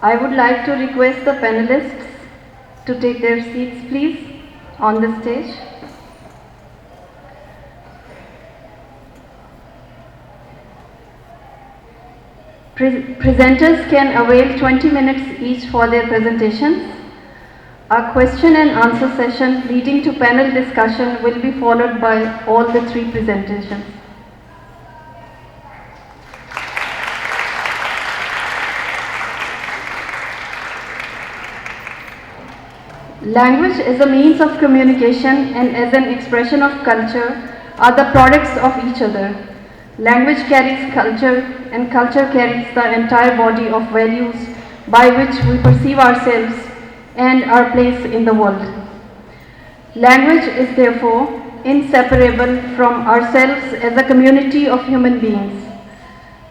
I would like to request the panelists to take their seats, please, on the stage. Presenters can avail 20 minutes each for their presentations. A question and answer session leading to panel discussion will be followed by all the three presentations. Language as a means of communication and as an expression of culture are the products of each other. Language carries culture and culture carries the entire body of values by which we perceive ourselves and our place in the world. Language is therefore inseparable from ourselves as a community of human beings.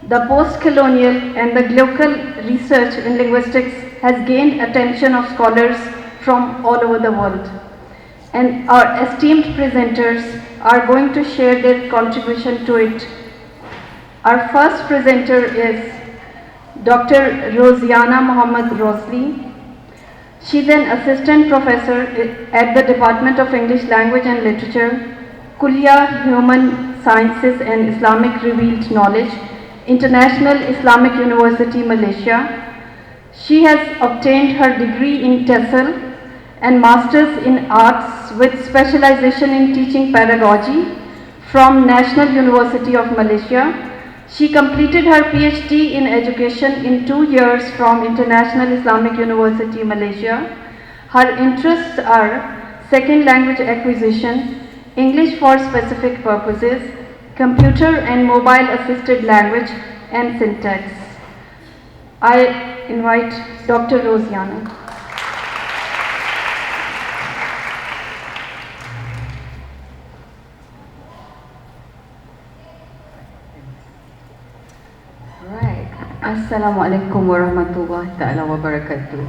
The post-colonial and the glocal research in linguistics has gained attention of scholars from all over the world. And our esteemed presenters are going to share their contribution to it. Our first presenter is Dr. Rosiana Mohammed Rosli. She's an assistant professor at the Department of English Language and Literature, Kuliya Human Sciences and Islamic Revealed Knowledge, International Islamic University, Malaysia. She has obtained her degree in TESOL and Masters in Arts with specialization in teaching pedagogy from National University of Malaysia. She completed her PhD in education in 2 years from International Islamic University, Malaysia. Her interests are second language acquisition, English for specific purposes, computer and mobile assisted language, and syntax. I invite Dr. Rosiana. Assalamualaikum warahmatullahi ta'ala wabarakatuh.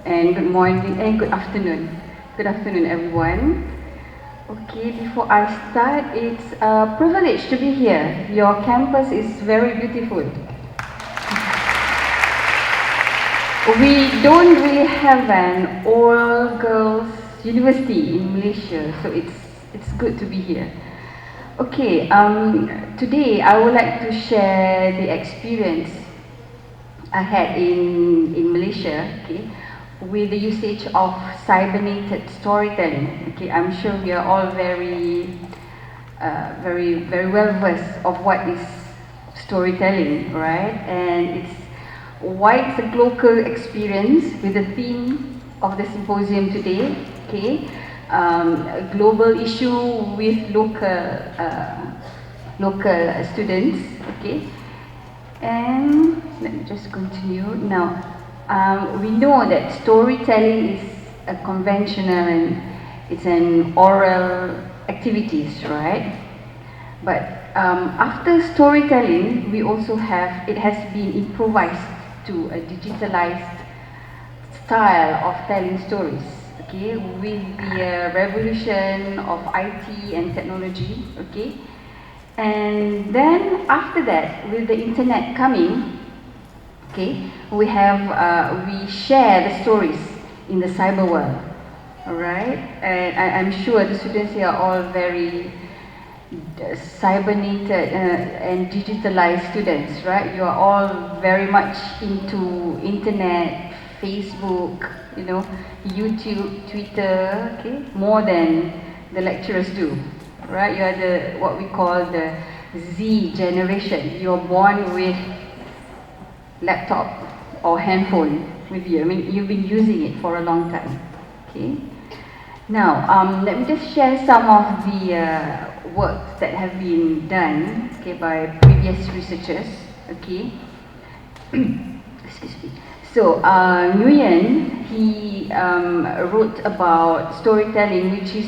And good morning and good afternoon. Good afternoon, everyone. Okay, before I start, it's a privilege to be here. Your campus is very beautiful. We don't really have an all-girls university in Malaysia, so it's good to be here. Okay, today I would like to share the experience I had in Malaysia, okay, with the usage of cybernetic storytelling. Okay, I'm sure we are all very well versed of what is storytelling, right? And it's a glocal experience with the theme of the symposium today. Okay, a global issue with local students. Okay. And let me just continue. Now, we know that storytelling is a conventional and it's an oral activities, right? But after storytelling, we also have, it has been improvised to a digitalized style of telling stories, okay, with the revolution of IT and technology, okay? And then after that, with the internet coming, okay, we share the stories in the cyber world, all right? And I'm sure the students here are all very cybernetic and digitalized students, right? You are all very much into internet, Facebook, you know, YouTube, Twitter, okay, more than the lecturers do. Right, you are what we call the Z generation. You're born with laptop or handphone with you. I mean, you've been using it for a long time. Okay. Now, let me just share some of the works that have been done, okay, by previous researchers. Okay. Excuse me. So, Nguyen, he wrote about storytelling, which is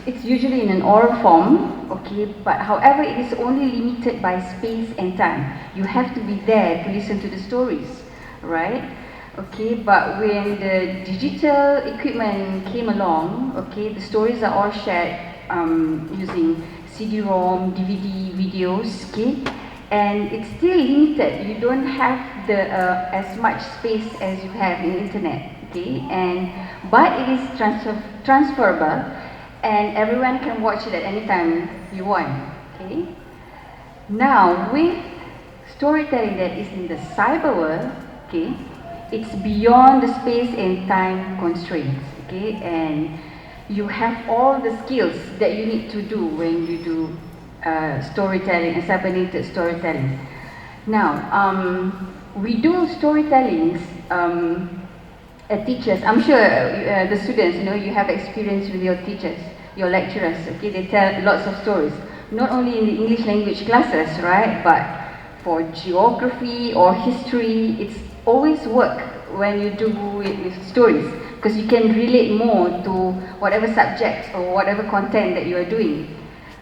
it's usually in an oral form, okay, but however it is only limited by space and time. You have to be there to listen to the stories, right? Okay, but when the digital equipment came along, okay, the stories are all shared using CD-ROM, DVD, videos, okay, and it's still limited. You don't have the as much space as you have in internet, okay? But it is transferable, and everyone can watch it at any time you want, okay? Now, with storytelling that is in the cyber world, okay, it's beyond the space and time constraints, okay, and you have all the skills that you need to do when you do storytelling and cyber-native storytelling. Now, we do storytellings teachers. I'm sure the students, you have experience with your teachers, your lecturers. Okay, they tell lots of stories, not only in the English language classes, right? But for geography or history, it's always work when you do it with stories, because you can relate more to whatever subject or whatever content that you are doing,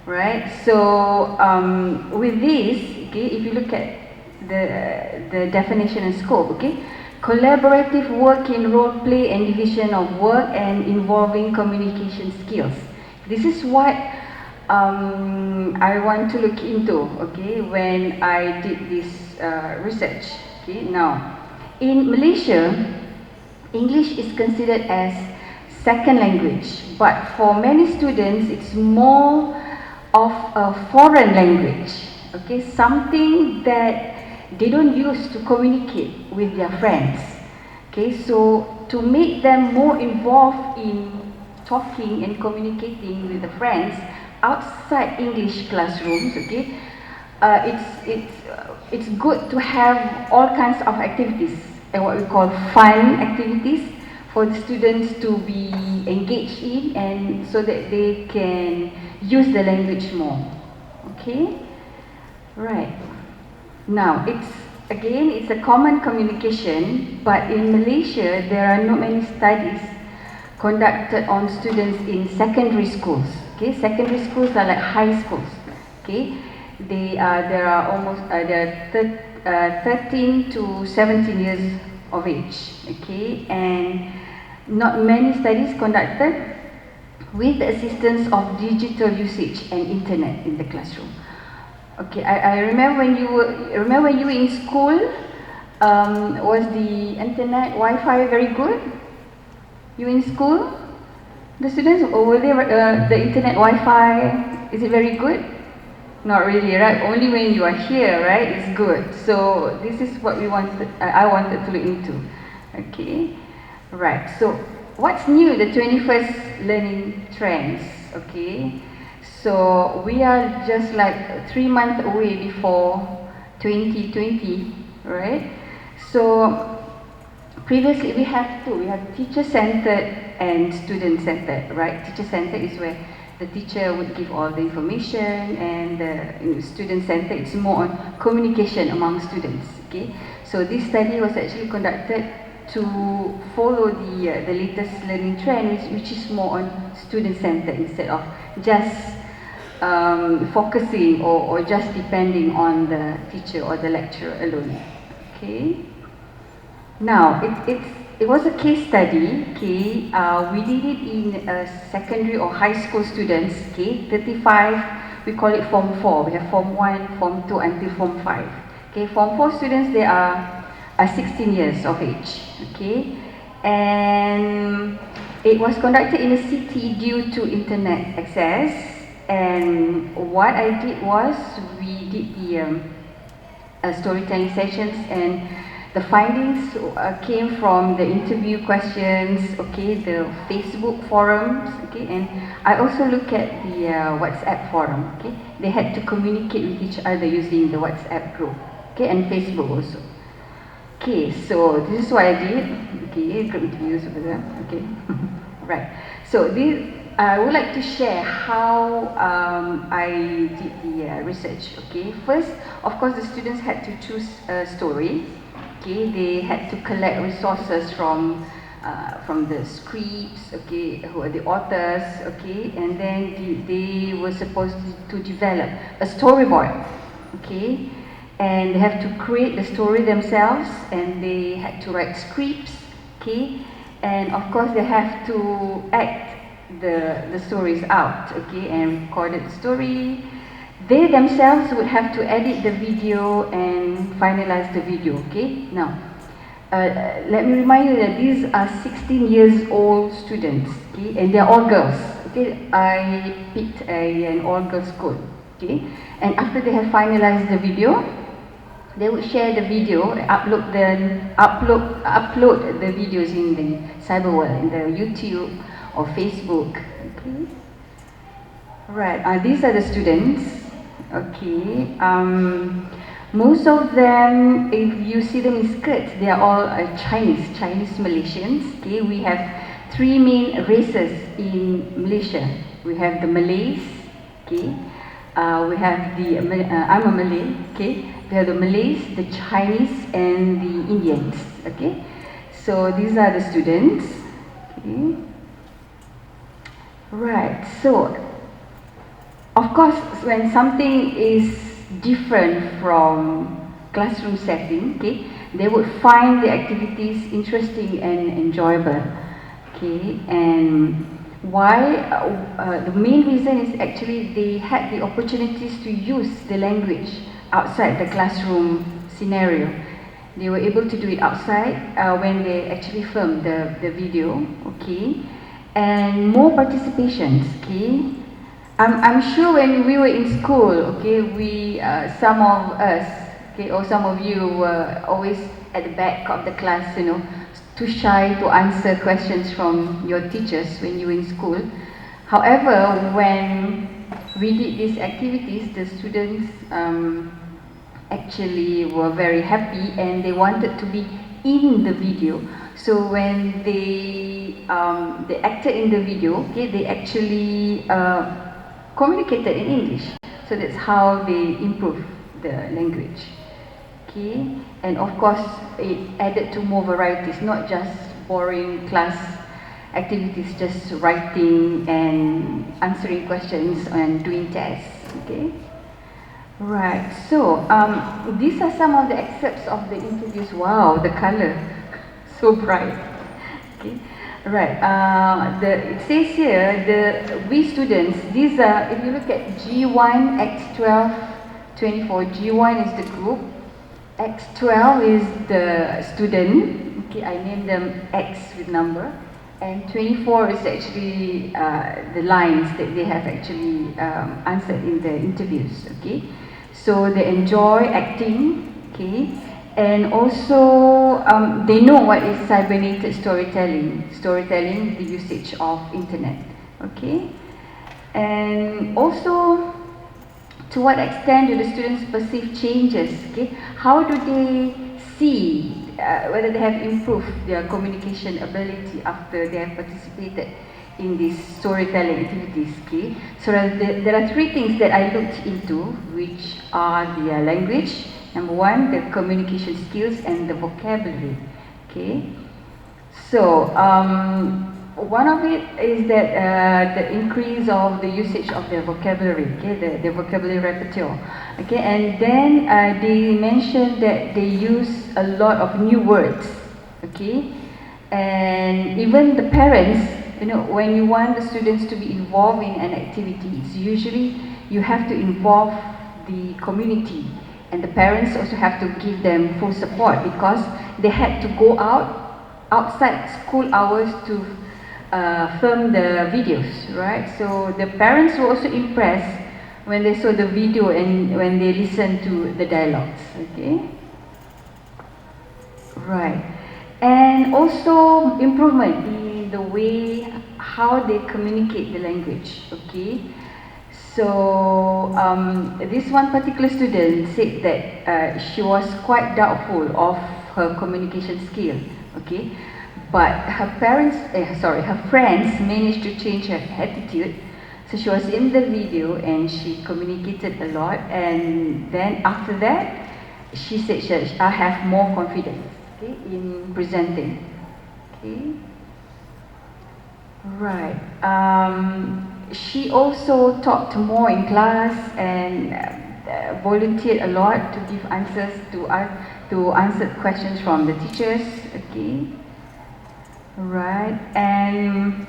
right? So with this, okay, if you look at the definition and scope, okay. Collaborative work in role play and division of work and involving communication skills. This is what I want to look into, okay, when I did this research. Okay, now in Malaysia, English is considered as second language, but for many students, it's more of a foreign language. Okay, something that they don't use to communicate with their friends. Okay, so to make them more involved in talking and communicating with the friends outside English classrooms, okay, it's good to have all kinds of activities and what we call fun activities for the students to be engaged in, and so that they can use the language more. Okay, right. Now, it's a common communication, but in Malaysia, there are not many studies conducted on students in secondary schools. Okay, secondary schools are like high schools. Okay, there are 13 to 17 years of age. Okay, and not many studies conducted with the assistance of digital usage and internet in the classroom. Okay, I remember when you were in school. Was the internet Wi-Fi very good? You in school? The students, or were they the internet Wi-Fi? Is it very good? Not really, right? Only when you are here, right? It's good. So this is what we wanted. I wanted to look into. Okay, right. So what's new? The 21st learning trends. Okay. So we are just like 3 months away before 2020, right? So previously we have teacher-centered and student-centered, right? Teacher-centered is where the teacher would give all the information, and the student-centered is more on communication among students. Okay, so this study was actually conducted to follow the latest learning trend, which is more on student-centered instead of just focusing or just depending on the teacher or the lecturer alone. Okay. Now it was a case study. Okay, we did it in secondary or high school students. Okay, 35. We call it Form 4. We have Form 1, Form 2 until Form 5. Okay, Form 4 students, they are 16 years of age. Okay, and it was conducted in a city due to internet access. And what I did was, we did the storytelling sessions, and the findings came from the interview questions, okay, the Facebook forums, okay, and I also look at the WhatsApp forum, okay. They had to communicate with each other using the WhatsApp group, okay, and Facebook also. Okay, so this is what I did. Okay, group interviews over there, okay. Right, so I would like to share how I did the research. Okay, first, of course, the students had to choose a story. Okay, they had to collect resources from the scripts. Okay, who are the authors? Okay, and then they were supposed to develop a storyboard. Okay, and they have to create the story themselves, and they had to write scripts. Okay, and of course they have to act the stories out, okay, and recorded the story. They themselves would have to edit the video and finalize the video. Okay, now let me remind you that these are 16 years old students, okay, and they're all girls. Okay, I picked an all-girls school. Okay, and after they have finalized the video, they would share the video, upload the videos in the cyber world, in the YouTube or Facebook. Okay, right. These are the students. Okay. Most of them, if you see them in skirts, they are all Chinese Malaysians. Okay, we have three main races in Malaysia. We have the Malays. Okay, we have the I'm a Malay. Okay, we have the Malays, the Chinese, and the Indians. Okay, so these are the students. Okay, right. So, of course, when something is different from classroom setting, okay, they would find the activities interesting and enjoyable. Okay, and why? The main reason is actually they had the opportunities to use the language outside the classroom scenario. They were able to do it outside when they actually filmed the video. Okay, and more participations. Okay. I'm sure when we were in school, okay, some of us, okay, or some of you were always at the back of the class, you know, too shy to answer questions from your teachers when you were in school. However, when we did these activities, the students actually were very happy and they wanted to be in the video. So when they acted in the video, okay, they actually communicated in English. So that's how they improve the language. Okay, and of course it added to more varieties, not just boring class activities, just writing and answering questions and doing tests. Okay, right. So these are some of the excerpts of the interviews. Wow, the color, so bright. Okay. Right. It says here we students. These are, if you look at G1 X12 24. G1 is the group. X12 is the student. Okay, I named them X with number, and 24 is actually the lines that they have actually answered in the interviews. Okay, so they enjoy acting. Okay. And also, they know what is cybernetic storytelling. Storytelling, the usage of internet. Okay, and also, to what extent do the students perceive changes? Okay, how do they see whether they have improved their communication ability after they have participated in these storytelling activities? Okay, so there are three things that I looked into, which are the language. Number one, the communication skills and the vocabulary. Okay, so one of it is that the increase of the usage of their vocabulary. Okay, the vocabulary repertoire. Okay, and then they mentioned that they use a lot of new words. Okay, and even the parents, you know, when you want the students to be involved in an activity, usually you have to involve the community. And the parents also have to give them full support because they had to go outside school hours to film the videos, right? So the parents were also impressed when they saw the video and when they listened to the dialogues. Okay, right, and also improvement in the way how they communicate the language. Okay. So this one particular student said that she was quite doubtful of her communication skill. Okay, but her friends managed to change her attitude. So she was in the video and she communicated a lot. And then after that, she said, "I have more confidence, okay, in presenting." Okay, right. She also talked more in class and volunteered a lot to give answers to answer questions from the teachers. Okay, right. And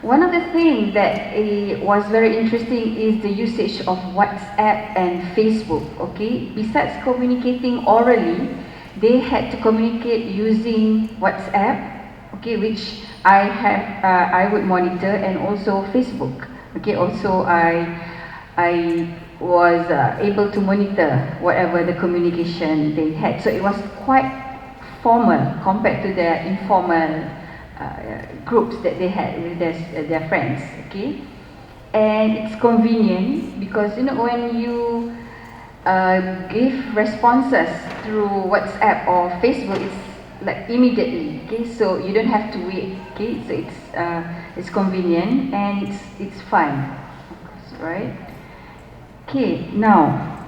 One of the things that was very interesting is the usage of WhatsApp and Facebook. Okay, besides communicating orally, they had to communicate using WhatsApp. Okay, which I would monitor, and also Facebook. Okay, also I was able to monitor whatever the communication they had. So it was quite formal compared to their informal groups that they had with their friends. Okay, and it's convenient because when you give responses through WhatsApp or Facebook, it's like immediately. Okay, so you don't have to wait. Okay, so it's convenient and it's fun, right? Okay, now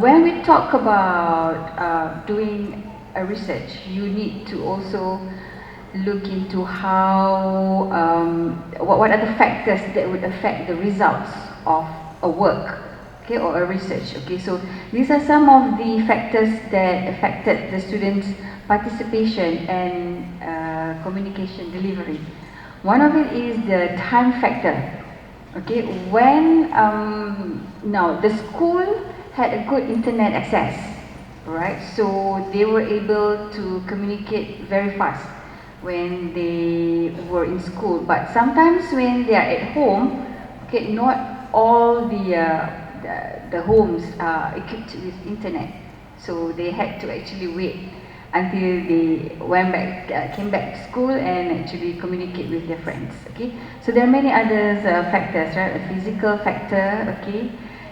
when we talk about doing a research, you need to also look into how what are the factors that would affect the results of a work, okay, or a research. Okay, so these are some of the factors that affected the students' participation and communication delivery. One of it is the time factor. Okay, when now the school had a good internet access, right? So they were able to communicate very fast when they were in school. But sometimes when they are at home, okay, not all the homes are equipped with internet, so they had to actually wait until they came back to school and actually communicate with their friends. Okay, so there are many other factors, right? A physical factor, okay,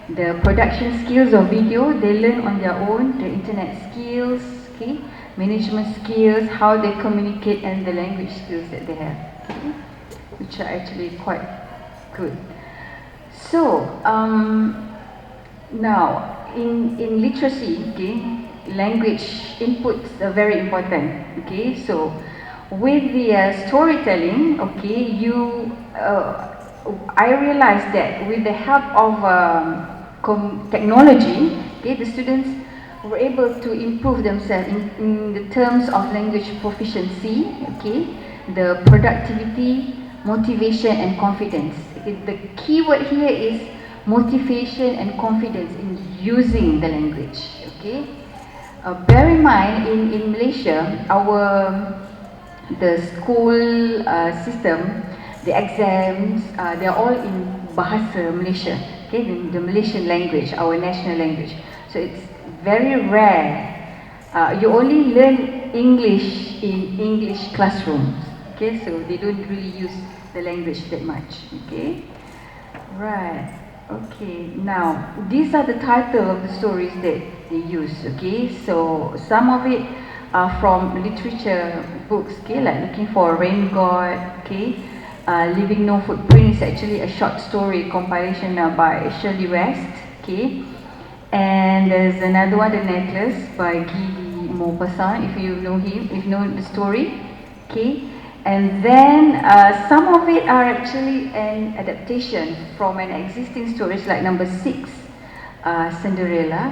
the production skills of video they learn on their own, the internet skills, okay, management skills, how they communicate, and the language skills that they have, okay, which are actually quite good. So now in literacy, okay, language inputs are very important. Okay, so with the storytelling, okay, I realized that with the help of technology, okay, the students were able to improve themselves in the terms of language proficiency, okay, the productivity, motivation, and confidence. Okay, the key word here is motivation and confidence in using the language. Okay. Bear in mind, in Malaysia, the school system, the exams, they are all in Bahasa Malaysia, okay, the Malaysian language, our national language. So it's very rare. You only learn English in English classrooms, okay, so they don't really use the language that much, okay, right. Okay, now these are the title of the stories that they use. Okay, so some of it are from literature books. Okay, like Looking for a Rain God. Okay, Leaving No Footprint is actually a short story compilation by Shirley West. Okay, and there's another one, The Necklace by Guy de Maupassant. If you know him, if you know the story. Okay. And then some of it are actually an adaptation from an existing story, like number 6, Cinderella.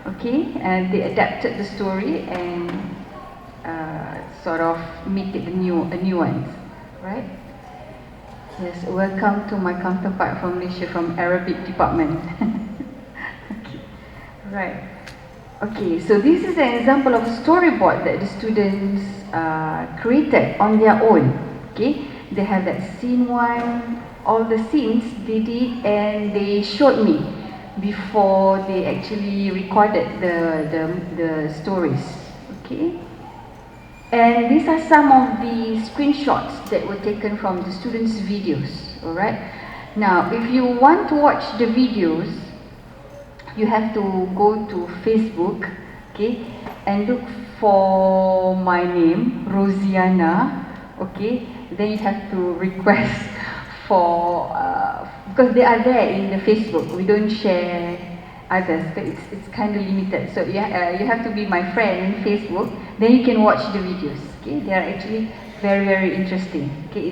Okay, and they adapted the story and sort of made it a new one, right? Yes, welcome to my counterpart from Malaysia, from Arabic department. Okay, right. Okay, so this is an example of a storyboard that the students created on their own. Okay, they have that scene 1, all the scenes they did, and they showed me before they actually recorded the stories. Okay, and these are some of the screenshots that were taken from the students' videos. All right, now if you want to watch the videos, you have to go to Facebook, okay, and look for my name, Rosiana, okay. Then you have to request for because they are there in the Facebook. We don't share others. It's kind of limited. So you have to be my friend in Facebook. Then you can watch the videos. Okay, they are actually very interesting. Okay,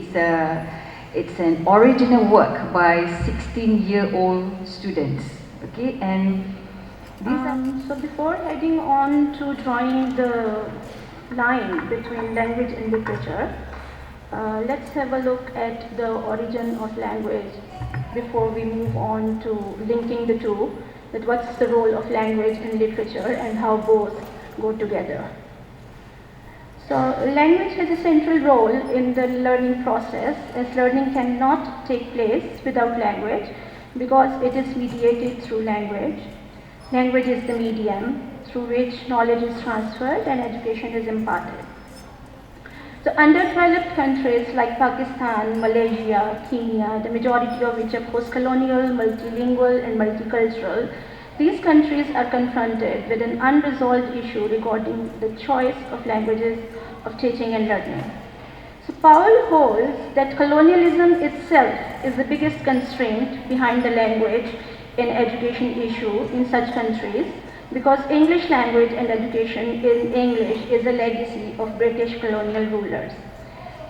it's an original work by 16-year-old students. Okay, and so before heading on to drawing the line between language and literature, Let's have a look at the origin of language before we move on to linking the two, that what's the role of language in literature and how both go together. So language has a central role in the learning process, as learning cannot take place without language because it is mediated through language. Language is the medium through which knowledge is transferred and education is imparted. So underdeveloped countries like Pakistan, Malaysia, Kenya, the majority of which are postcolonial, multilingual and multicultural, these countries are confronted with an unresolved issue regarding the choice of languages of teaching and learning. So Powell holds that colonialism itself is the biggest constraint behind the language in education issue in such countries, because English language and education in English is a legacy of British colonial rulers.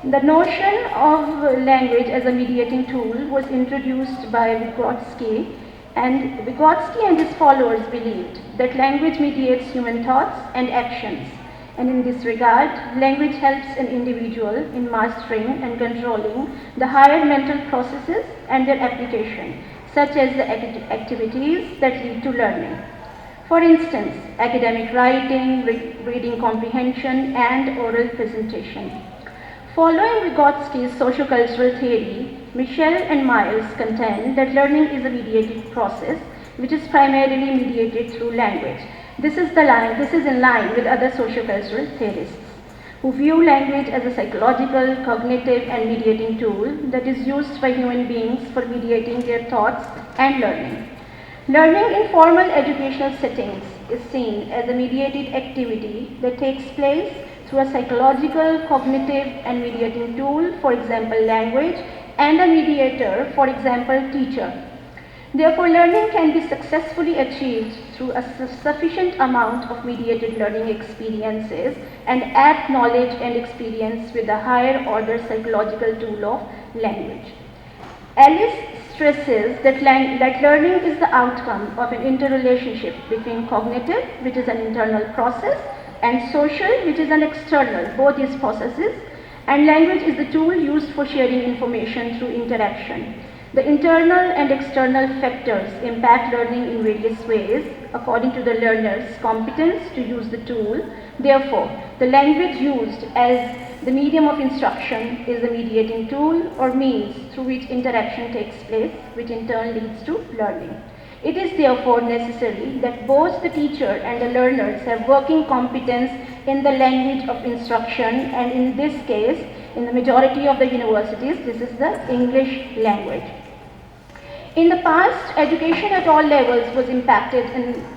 The notion of language as a mediating tool was introduced by Vygotsky, and Vygotsky and his followers believed that language mediates human thoughts and actions. And in this regard, language helps an individual in mastering and controlling the higher mental processes and their application, such as the activities that lead to learning. For instance, academic writing, reading comprehension, and oral presentation. Following Vygotsky's sociocultural theory, Michel and Miles contend that learning is a mediated process, which is primarily mediated through language. This is in line with other sociocultural theorists, who view language as a psychological, cognitive, and mediating tool that is used by human beings for mediating their thoughts and learning. Learning in formal educational settings is seen as a mediated activity that takes place through a psychological, cognitive, and mediating tool, for example, language, and a mediator, for example, teacher. Therefore, learning can be successfully achieved through a sufficient amount of mediated learning experiences and add knowledge and experience with a higher order psychological tool of language. Alice stresses that learning is the outcome of an interrelationship between cognitive, which is an internal process, and social, which is an external, both these processes, and language is the tool used for sharing information through interaction. The internal and external factors impact learning in various ways according to the learner's competence to use the tool. Therefore, the language used as the medium of instruction is a mediating tool or means through which interaction takes place, which in turn leads to learning. It is therefore necessary that both the teacher and the learners have working competence in the language of instruction, and in this case, in the majority of the universities, this is the English language. In the past, education at all levels was imparted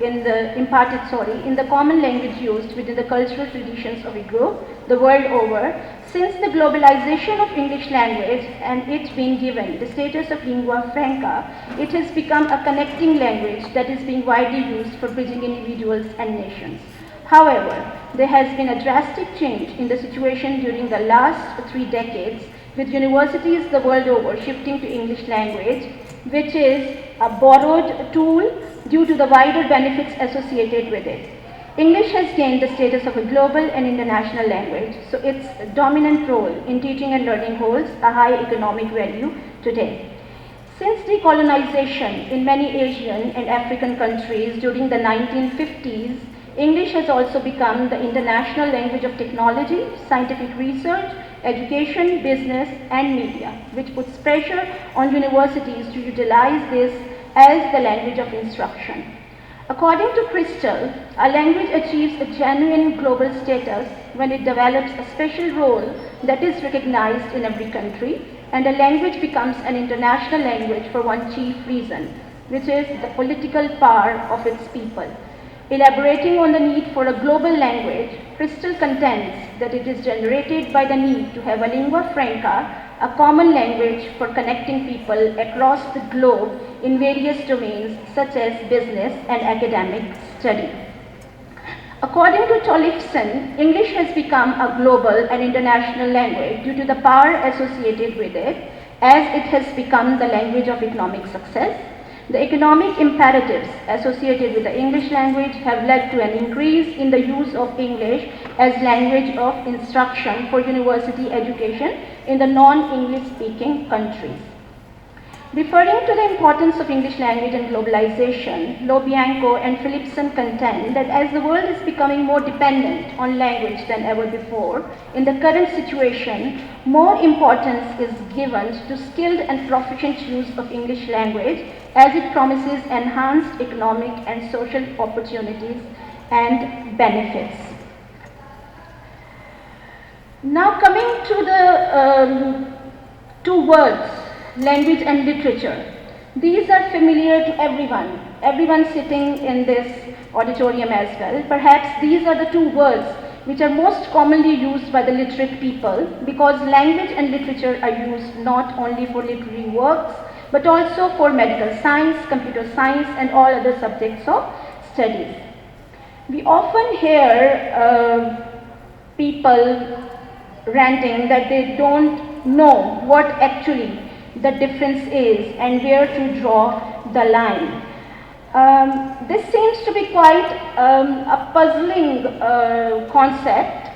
in the common language used within the cultural traditions of a group the world over. Since the globalization of English language and it being given the status of lingua franca, it has become a connecting language that is being widely used for bridging individuals and nations. However, there has been a drastic change in the situation during the last 3 decades, with universities the world over shifting to English language, which is a borrowed tool due to the wider benefits associated with it. English has gained the status of a global and international language, so its dominant role in teaching and learning holds a high economic value today. Since decolonization in many Asian and African countries during the 1950s, English has also become the international language of technology, scientific research, education, business, and media, which puts pressure on universities to utilize this as the language of instruction. According to Crystal, a language achieves a genuine global status when it develops a special role that is recognized in every country, and a language becomes an international language for one chief reason, which is the political power of its people. Elaborating on the need for a global language, Crystal contends that it is generated by the need to have a lingua franca, a common language for connecting people across the globe in various domains such as business and academic study. According to Tollefson, English has become a global and international language due to the power associated with it, as it has become the language of economic success. The economic imperatives associated with the English language have led to an increase in the use of English as language of instruction for university education in the non-English speaking countries. Referring to the importance of English language and globalization, Lobianco and Philipson contend that as the world is becoming more dependent on language than ever before, in the current situation, more importance is given to skilled and proficient use of English language as it promises enhanced economic and social opportunities and benefits. Now coming to the two words, language and literature. These are familiar to everyone sitting in this auditorium as well. Perhaps these are the two words which are most commonly used by the literate people, because language and literature are used not only for literary works but also for medical science, computer science and all other subjects of studies. We often hear people ranting that they don't know what actually the difference is and where to draw the line. This seems to be quite a puzzling concept,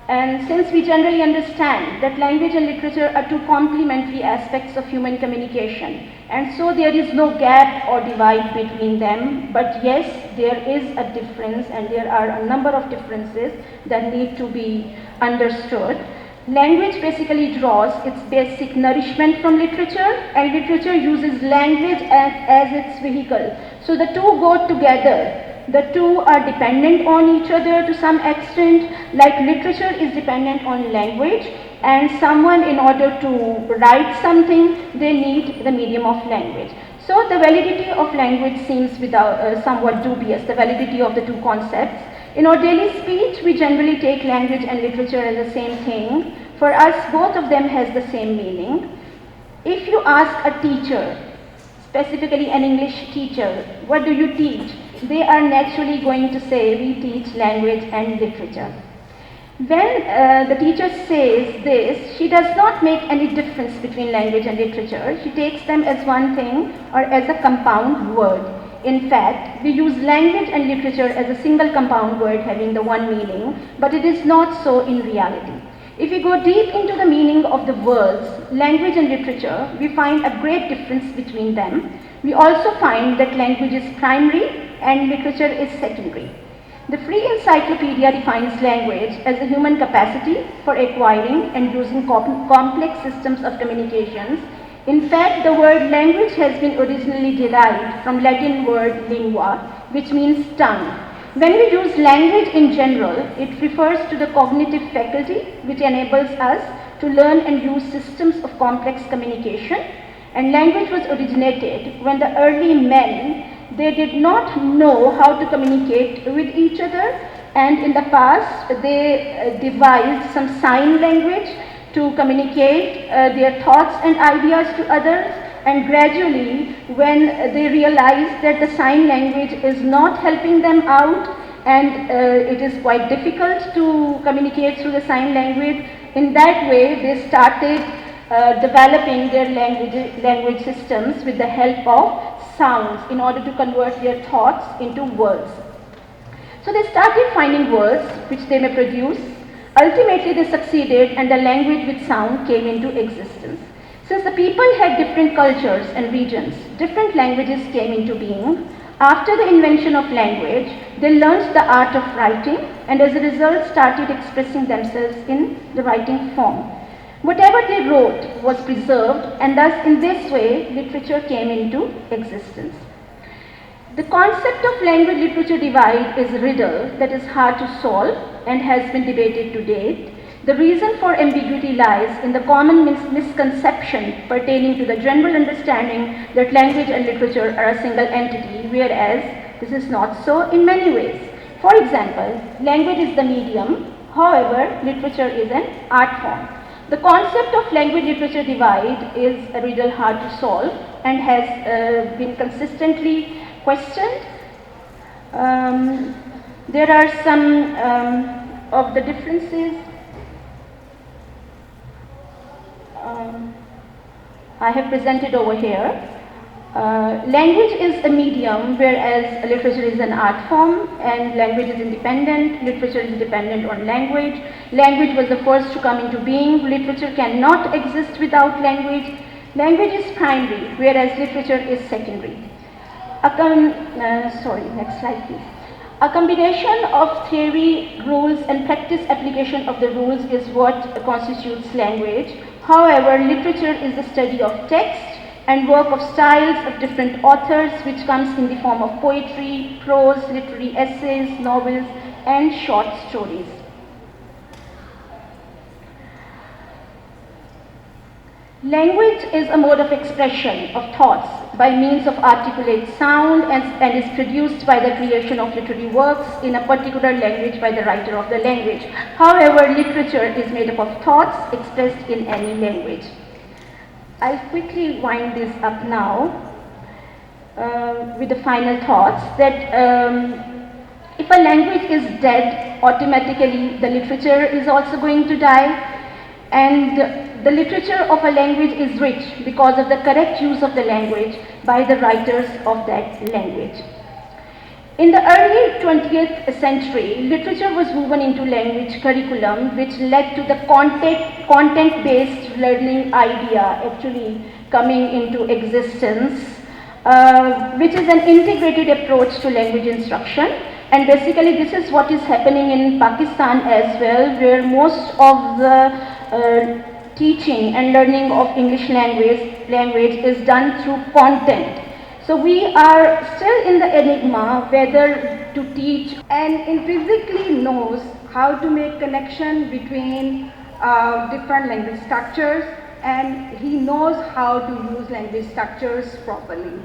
and since we generally understand that language and literature are two complementary aspects of human communication, and so there is no gap or divide between them, but yes, there is a difference and there are a number of differences that need to be understood. Language basically draws its basic nourishment from literature, and literature uses language as its vehicle. So the two go together. The two are dependent on each other to some extent, like literature is dependent on language, and someone, in order to write something, they need the medium of language. So the validity of language seems somewhat dubious, the validity of the two concepts. In our daily speech, we generally take language and literature as the same thing. For us, both of them has the same meaning. If you ask a teacher, specifically an English teacher, what do you teach? They are naturally going to say, we teach language and literature. When the teacher says this, she does not make any difference between language and literature. She takes them as one thing or as a compound word. In fact, we use language and literature as a single compound word having the one meaning, but it is not so in reality. If we go deep into the meaning of the words, language and literature, we find a great difference between them. We also find that language is primary and literature is secondary. The Free Encyclopedia defines language as a human capacity for acquiring and using complex systems of communications. In fact, the word language has been originally derived from Latin word lingua, which means tongue. When we use language in general, it refers to the cognitive faculty which enables us to learn and use systems of complex communication. And language was originated when the early men, they did not know how to communicate with each other, and in the past they devised some sign language to communicate their thoughts and ideas to others, and gradually when they realized that the sign language is not helping them out and it is quite difficult to communicate through the sign language, in that way they started developing their language systems with the help of sounds in order to convert their thoughts into words. So they started finding words which they may produce. Ultimately they succeeded and the language with sound came into existence. Since the people had different cultures and regions, different languages came into being. After the invention of language, they learned the art of writing and as a result started expressing themselves in the writing form. Whatever they wrote was preserved, and thus in this way literature came into existence. The concept of language-literature divide is a riddle that is hard to solve and has been debated to date. The reason for ambiguity lies in the common misconception pertaining to the general understanding that language and literature are a single entity, whereas this is not so in many ways. For example, language is the medium, however, literature is an art form. The concept of language-literature divide is a riddle hard to solve and has been consistently questioned. There are some of the differences I have presented over here. Language is a medium, whereas literature is an art form, and language is independent, literature is dependent on language. Language was the first to come into being, literature cannot exist without language. Language is primary, whereas literature is secondary. Next slide please. A combination of theory, rules and practice application of the rules is what constitutes language. However, literature is the study of text and work of styles of different authors, which comes in the form of poetry, prose, literary essays, novels and short stories. Language is a mode of expression of thoughts by means of articulate sound and is produced by the creation of literary works in a particular language by the writer of the language. However, literature is made up of thoughts expressed in any language. I'll quickly wind this up now with the final thoughts that if a language is dead, automatically the literature is also going to die, and the literature of a language is rich because of the correct use of the language by the writers of that language. In the early 20th century, literature was woven into language curriculum, which led to the content-based learning idea actually coming into existence, which is an integrated approach to language instruction. And basically this is what is happening in Pakistan as well, where most of the teaching and learning of English language is done through content. So we are still in the enigma whether to teach, and intrinsically knows how to make connection between different language structures, and he knows how to use language structures properly.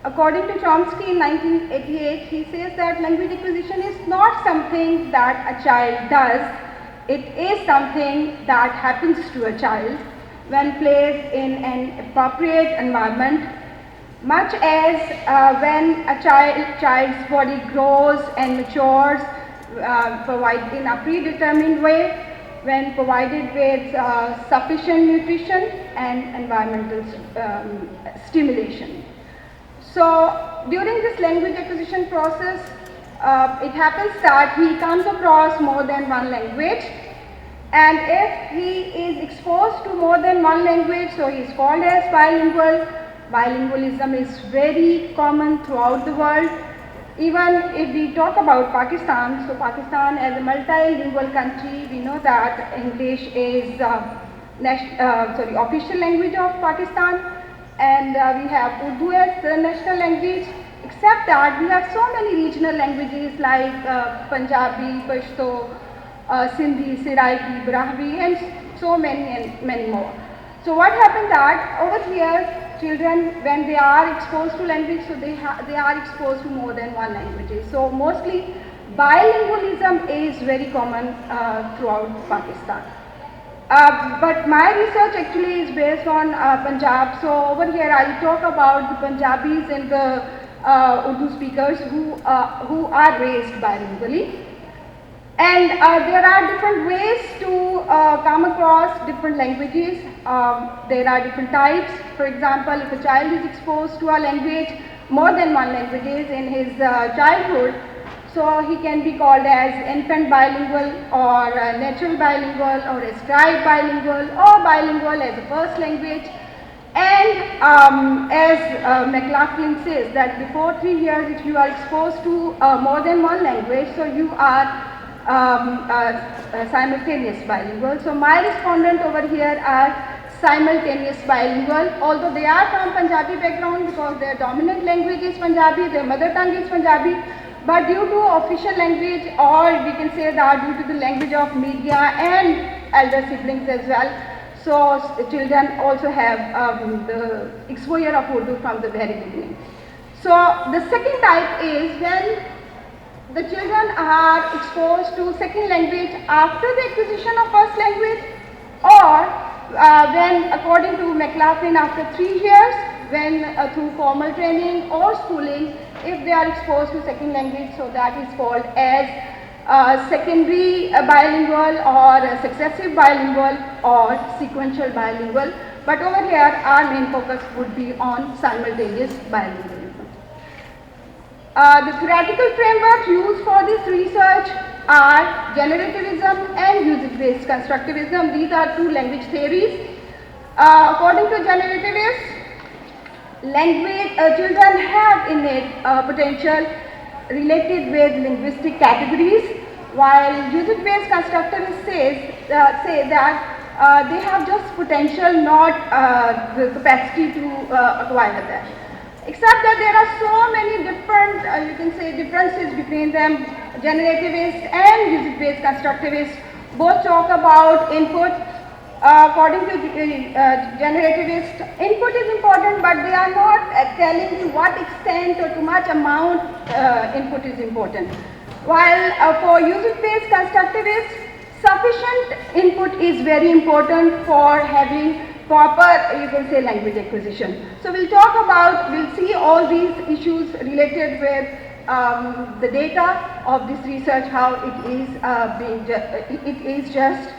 According to Chomsky in 1988, he says that language acquisition is not something that a child does, it is something that happens to a child when placed in an appropriate environment, much as when a child's body grows and matures in a predetermined way, when provided with sufficient nutrition and environmental stimulation. So during this language acquisition process, it happens that he comes across more than one language, and if he is exposed to more than one language, so he is called as bilingual. Bilingualism is very common throughout the world. Even if we talk about Pakistan, so Pakistan as a multilingual country, we know that English is official language of Pakistan, and we have Urdu as the national language, except that we have so many regional languages like Punjabi, Pashto, Sindhi, Seraiki, Brahmi, and so many more. So what happened that over here, children, when they are exposed to language, so they are exposed to more than one language. So mostly bilingualism is very common throughout Pakistan. But my research actually is based on Punjab. So over here I talk about the Punjabis and the Urdu speakers who are raised bilingually. And there are different ways to come across different languages. There are different types. For example, if a child is exposed to a language, more than one languages in his childhood, so he can be called as infant bilingual or natural bilingual or ascribed bilingual or bilingual as a first language. And as McLaughlin says that before 3 years, if you are exposed to more than one language, so you are simultaneous bilingual. So my respondent over here are simultaneous bilingual, although they are from Punjabi background because their dominant language is Punjabi, their mother tongue is Punjabi, but due to official language, or we can say that due to the language of media and elder siblings as well, so children also have the exposure of Urdu from the very beginning. So the second type is when the children are exposed to second language after the acquisition of first language, or when, according to McLaughlin, after 3 years, when through formal training or schooling, if they are exposed to second language, so that is called as secondary bilingual or successive bilingual or sequential bilingual. but over here our main focus would be on simultaneous bilingualism. The theoretical framework used for this research are generativism and usage-based constructivism. These are two language theories. According to generativists, children have innate potential related with linguistic categories, while usage-based constructivists say that they have just potential, not the capacity to acquire that. Except that there are so many different, you can say, differences between them. Generativists and usage-based constructivists both talk about input. According to generativists, input is important, but they are not telling to what extent or to much amount input is important. While for usage-based constructivists, sufficient input is very important for having proper, you can say, language acquisition. So we'll see all these issues related with the data of this research, how it is just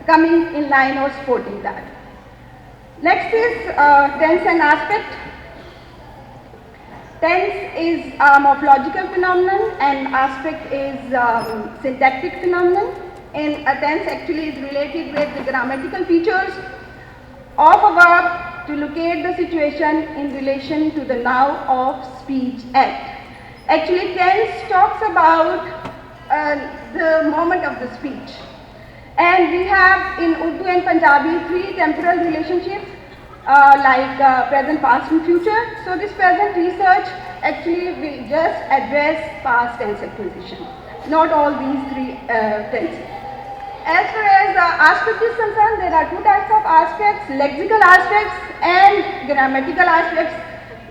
coming in line or supporting that. Next is tense and aspect. Tense is morphological phenomenon and aspect is syntactic phenomenon. And a tense actually is related with the grammatical features of a verb to locate the situation in relation to the now of speech act. Actually, tense talks about the moment of the speech. And we have in Urdu and Punjabi three temporal relationships like present, past and future. So this present research actually will just address past tense acquisition, not all these three tenses. As far as aspect is concerned, there are two types of aspects, lexical aspects and grammatical aspects.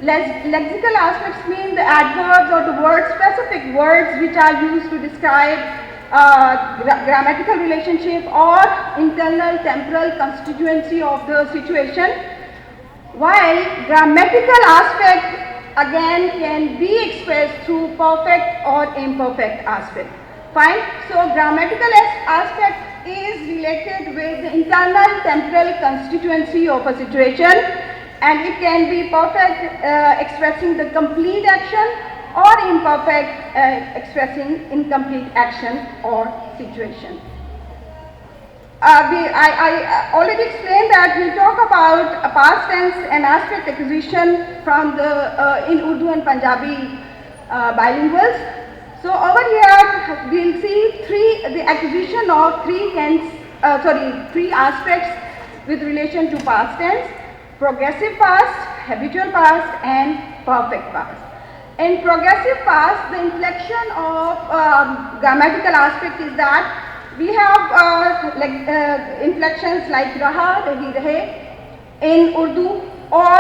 Lexical aspects mean the adverbs or the word-specific words which are used to describe grammatical relationship or internal temporal constituency of the situation, while grammatical aspect again can be expressed through perfect or imperfect aspect. Fine. So grammatical aspect is related with the internal temporal constituency of a situation, and it can be perfect expressing the complete action or imperfect expressing incomplete action or situation. I already explained that we talk about past tense and aspect acquisition from the in Urdu and Punjabi bilinguals. So over here we'll see the acquisition of three aspects with relation to past tense: progressive past, habitual past, and perfect past. In progressive past, the inflection of grammatical aspect is that we have inflections like raha, rahi, rahe in Urdu, or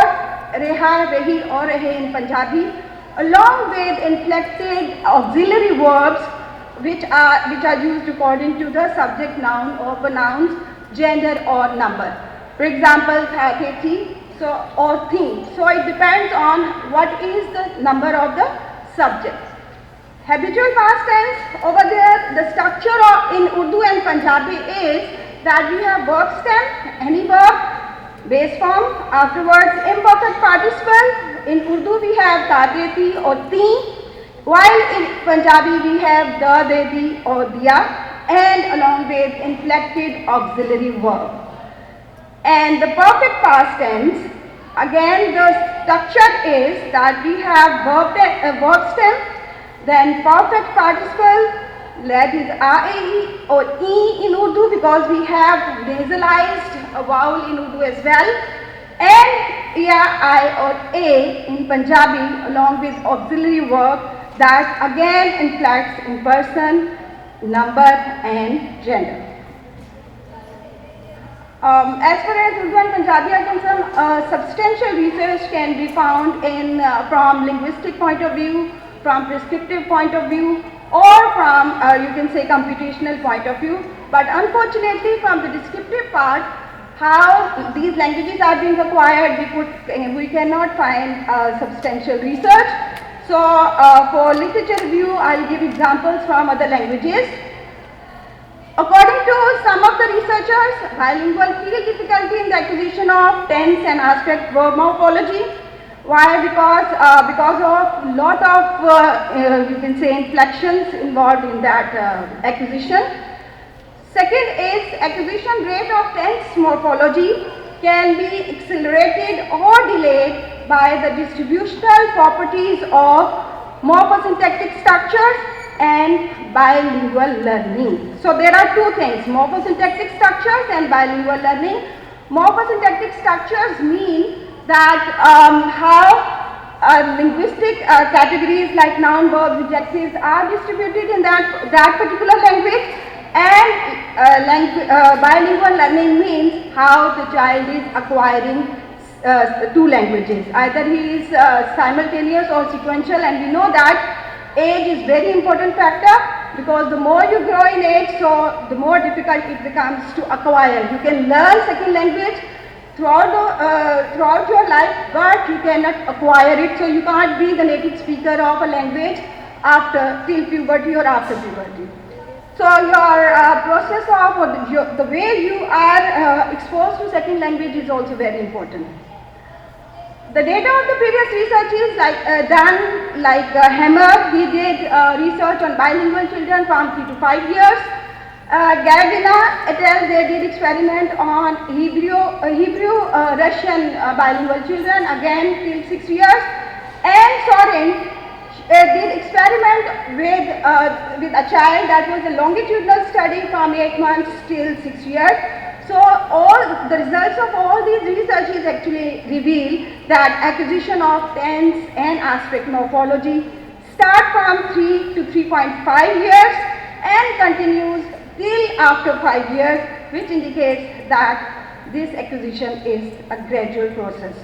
reha, rehi, or rahe in Punjabi, along with inflected auxiliary verbs which are used according to the subject, noun or pronouns, gender or number. For example, the, thi, or theme. So it depends on what is the number of the subject. Habitual past tense, over there the structure in Urdu and Punjabi is that we have verb stem, any verb, base form, afterwards imperfect participle. In Urdu we have ta, te, thi or ti, while in Punjabi we have da, de, di or diya, and along with inflected auxiliary verb. And the perfect past tense, again the structure is that we have verb stem, then perfect participle, that is a, e or e in Urdu because we have nasalized a vowel in Urdu as well, and ya, I or a in Punjabi along with auxiliary verb that again inflects in person, number and gender. As far as Urdu and Punjabi are concerned, substantial research can be found in from linguistic point of view, from prescriptive point of view, or from you can say computational point of view. But unfortunately, from the descriptive part, how these languages are being acquired, we cannot find substantial research. So for literature review, I'll give examples from other languages. According to some of the researchers, bilingual feel difficulty in the acquisition of tense and aspect verb morphology. Why? Because of lot of you can say inflections involved in that acquisition. Second is acquisition rate of tense morphology can be accelerated or delayed by the distributional properties of morphosyntactic structures and bilingual learning. So there are two things, morphosyntactic structures and bilingual learning. Morphosyntactic structures mean that how linguistic categories like noun, verbs, adjectives are distributed in that particular language, and bilingual learning means how the child is acquiring two languages. Either he is simultaneous or sequential, and we know that age is very important factor, because the more you grow in age, so the more difficult it becomes to acquire. You can learn second language throughout your life, but you cannot acquire it, so you can't be the native speaker of a language till puberty or after puberty. So your process of the way you are exposed to second language is also very important. The data of the previous research is done like Hammer. He did research on bilingual children from 3 to 5 years. Garavina et al. They did experiment on Hebrew Russian bilingual children, again till 6 years. And Sorin did experiment with a child that was a longitudinal study from 8 months till 6 years. So all the results of all these researches actually reveal that acquisition of tense and aspect morphology start from 3 to 3.5 years and continues till after 5 years, which indicates that this acquisition is a gradual process.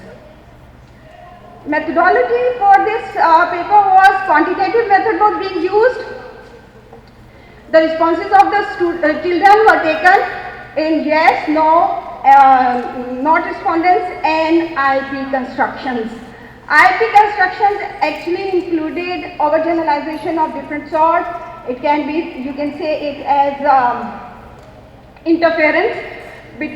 Methodology for this paper was quantitative method was being used. The responses of the children were taken in yes, no, not respondents, and IP constructions. IP constructions actually included overgeneralization of different sorts. It can be, you can say it as interference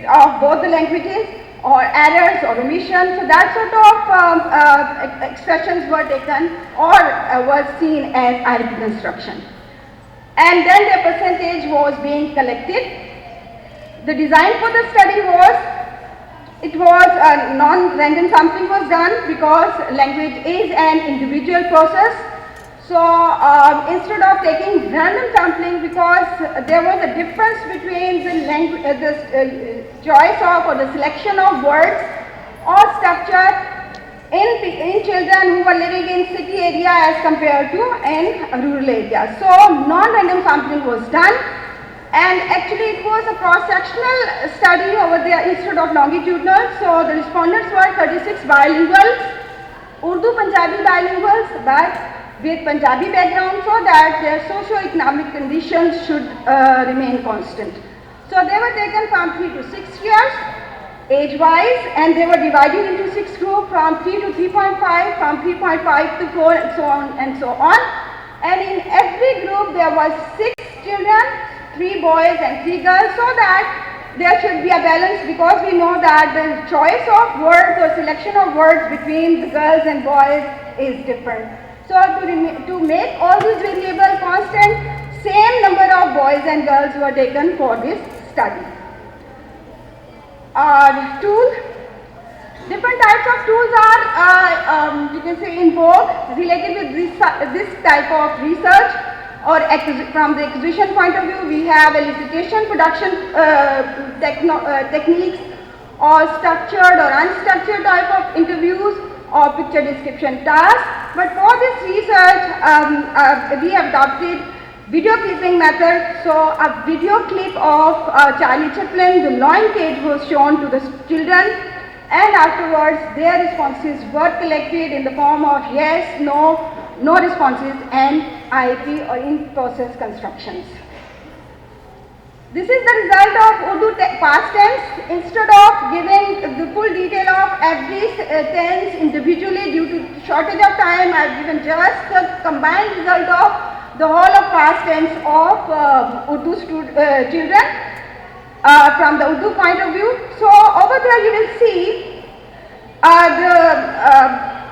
of both the languages, or errors or omissions. So that sort of expressions were taken or was seen as IP construction. And then the percentage was being collected. The design for the study was, it was a non-random sampling was done, because language is an individual process. So instead of taking random sampling, because there was a difference between the choice of or the selection of words or structure in children who were living in city area as compared to in rural area. So non-random sampling was done. And actually it was a cross-sectional study over there instead of longitudinal. So the respondents were 36 bilinguals, Urdu Punjabi bilinguals, but with Punjabi background, so that their socio-economic conditions should remain constant. So they were taken from 3 to 6 years age-wise, and they were divided into 6 groups from 3 to 3.5, from 3.5 to 4, and so on and so on. And in every group there was 6 children, 3 boys and 3 girls, so that there should be a balance, because we know that the choice of words or selection of words between the girls and boys is different. So to make all these variables constant, same number of boys and girls were taken for this study. Tool. Different types of tools are, you can say, in vogue related with this type of research, or from the acquisition point of view. We have elicitation, production techniques, or structured or unstructured type of interviews, or picture description tasks. But for this research, we have adopted video clipping method. So a video clip of Charlie Chaplin, The Lion Cage, was shown to the children, and afterwards their responses were collected in the form of yes, no responses, and IP or in-process constructions. This is the result of Urdu past tense. Instead of giving the full detail of every tense individually due to shortage of time, I have given just the combined result of the whole of past tense of Urdu children from the Urdu point of view. So over there you will see the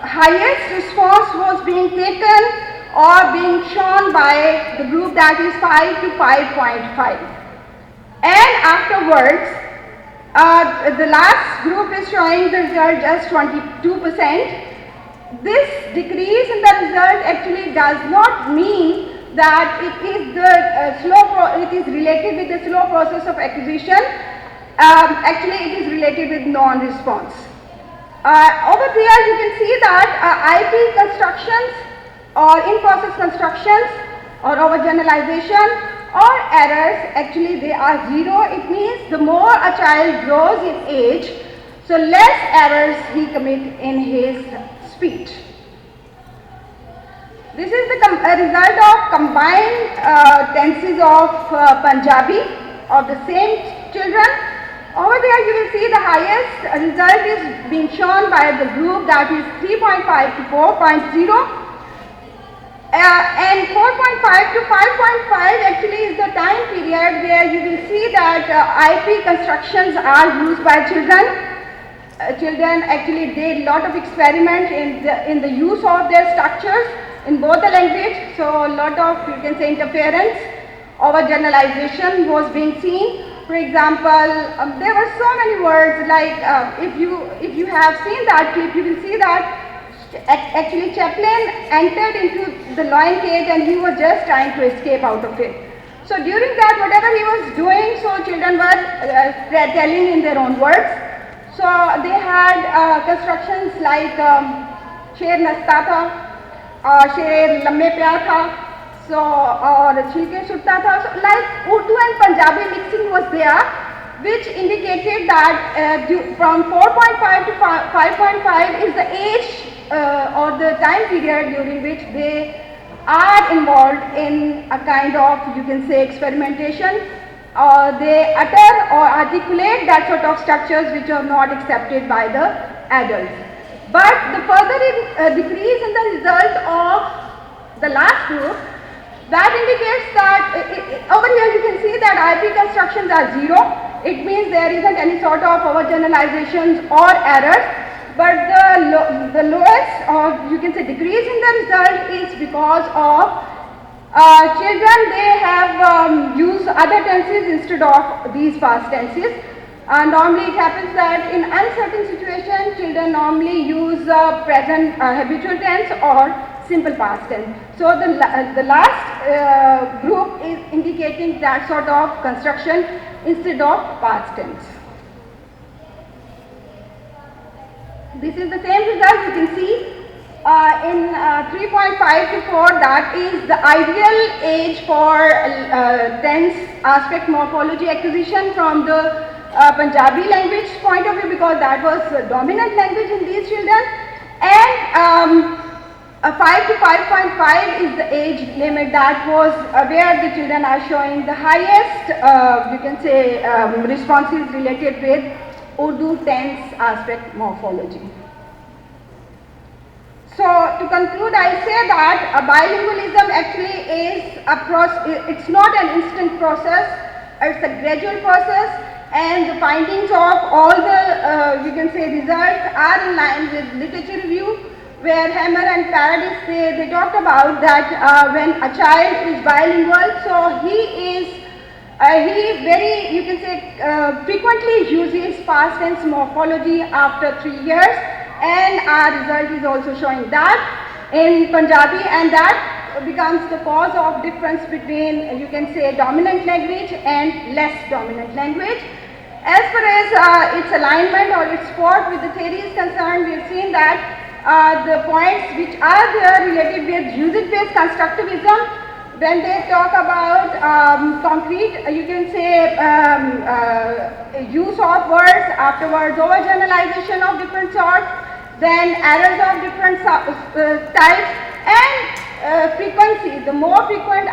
highest response was being taken or being shown by the group that is 5 to 5.5. And afterwards, the last group is showing the result just 22%. This decrease in the result actually does not mean that it is it is related with the slow process of acquisition. Actually, it is related with non-response. Over there, you can see that IP constructions or in-process constructions or overgeneralization or errors, actually they are zero. It means the more a child grows in age, so less errors he commits in his speech. This is the result of combined tenses of Punjabi of the same children. Over there you will see the highest result is being shown by the group that is 3.5 to 4.0. And 4.5 to 5.5 actually is the time period where you will see that IP constructions are used by children. Children actually did a lot of experiment in the use of their structures in both the language. So a lot of, you can say, interference, overgeneralization was being seen. For example, there were so many words like if you have seen that clip, you will see that actually Chaplin entered into the lion cage and he was just trying to escape out of it. So during that, whatever he was doing, so children were telling in their own words. So they had constructions like Sher nasta tha, Sher lamme pya tha, so or Chilke sutta tha. So like Urdu and Punjabi mixing was there, which indicated that from 4.5 to 5.5 is the age or the time period during which they are involved in a kind of, you can say, experimentation. They utter or articulate that sort of structures which are not accepted by the adults. But the further decrease in the result of the last group, that indicates that over here you can see that IP constructions are zero. It means there isn't any sort of overgeneralizations or errors. But the lowest, or you can say decrease in the result, is because of children, they have used other tenses instead of these past tenses. Normally it happens that in uncertain situations, children normally use present habitual tense or simple past tense. So the last group is indicating that sort of construction instead of past tense. This is the same result you can see in 3.5 to 4, that is the ideal age for tense aspect morphology acquisition from the Punjabi language point of view, because that was the dominant language in these children. And 5 to 5.5 is the age limit that was where the children are showing the highest, you can say, responses related with Urdu tense aspect morphology. So to conclude, I say that bilingualism actually is a process. It's not an instant process, it's a gradual process, and the findings of all the you can say results are in line with literature review, where Hammer and Paradis they talked about that when a child is bilingual, so he very, you can say, frequently uses past tense morphology after 3 years, and our result is also showing that in Punjabi, and that becomes the cause of difference between, you can say, dominant language and less dominant language. As far as its alignment or its support with the theory is concerned, we have seen that the points which are there related with usage-based constructivism, when they talk about concrete, you can say use of words, afterwards overgeneralization of different sorts, then errors of different types, and frequency. The more frequent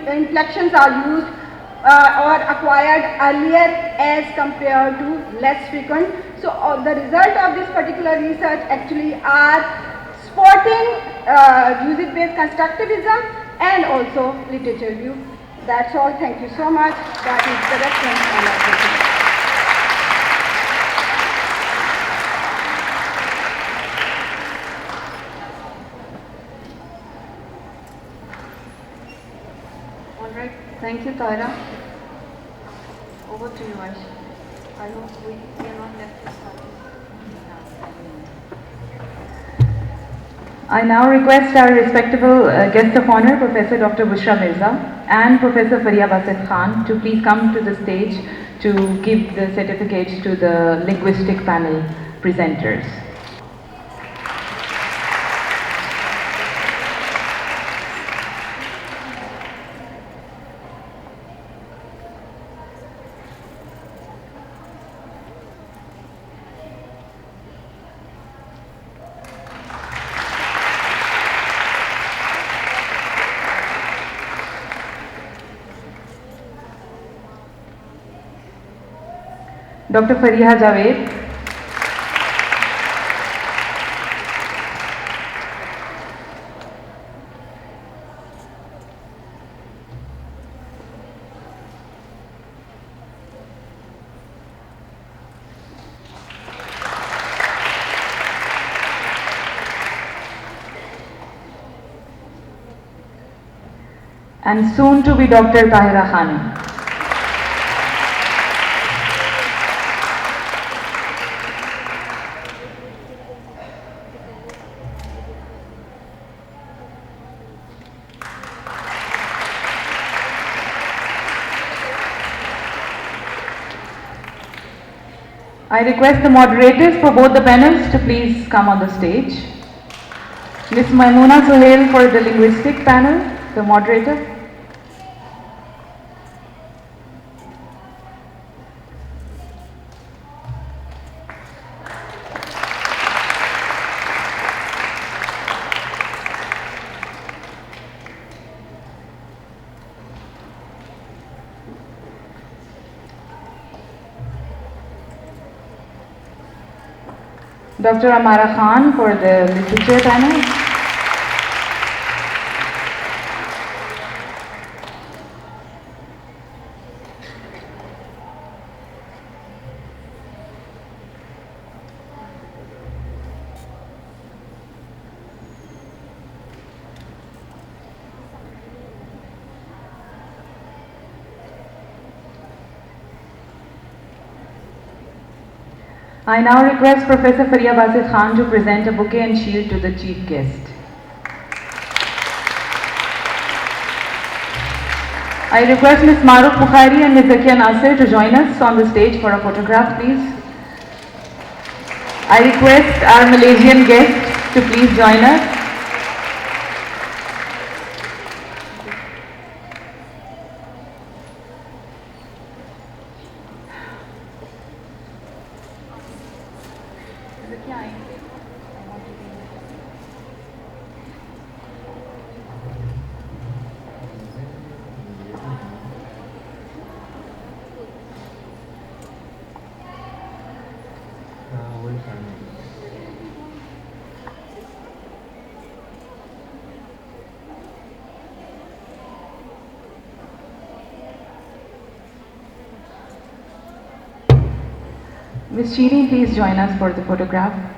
inflections are used or acquired earlier as compared to less frequent. So the result of this particular research actually are supporting music-based constructivism and also literature view. That's all. Thank you so much. That is the reference on our Alright, thank you, Taira. Over to you, Aisha. I hope we are not left to start. I now request our respectable guest of honor, Professor Dr. Bushra Mirza and Professor Fariya Basit Khan to please come to the stage to give the certificates to the linguistic panel presenters. Dr. Fariha Javed, and soon to be Dr. Tahira Khanum. I request the moderators for both the panels to please come on the stage. Ms. Maimoona Sohail for the linguistic panel, the moderator. Dr. Amara Khan for the literature panel. I now request Professor Fariya Basit Khan to present a bouquet and shield to the chief guest. I request Ms. Maruf Bukhari and Ms. Zakia Nasir to join us on the stage for a photograph, please. I request our Malaysian guests to please join us. Ms. Chini, please join us for the photograph.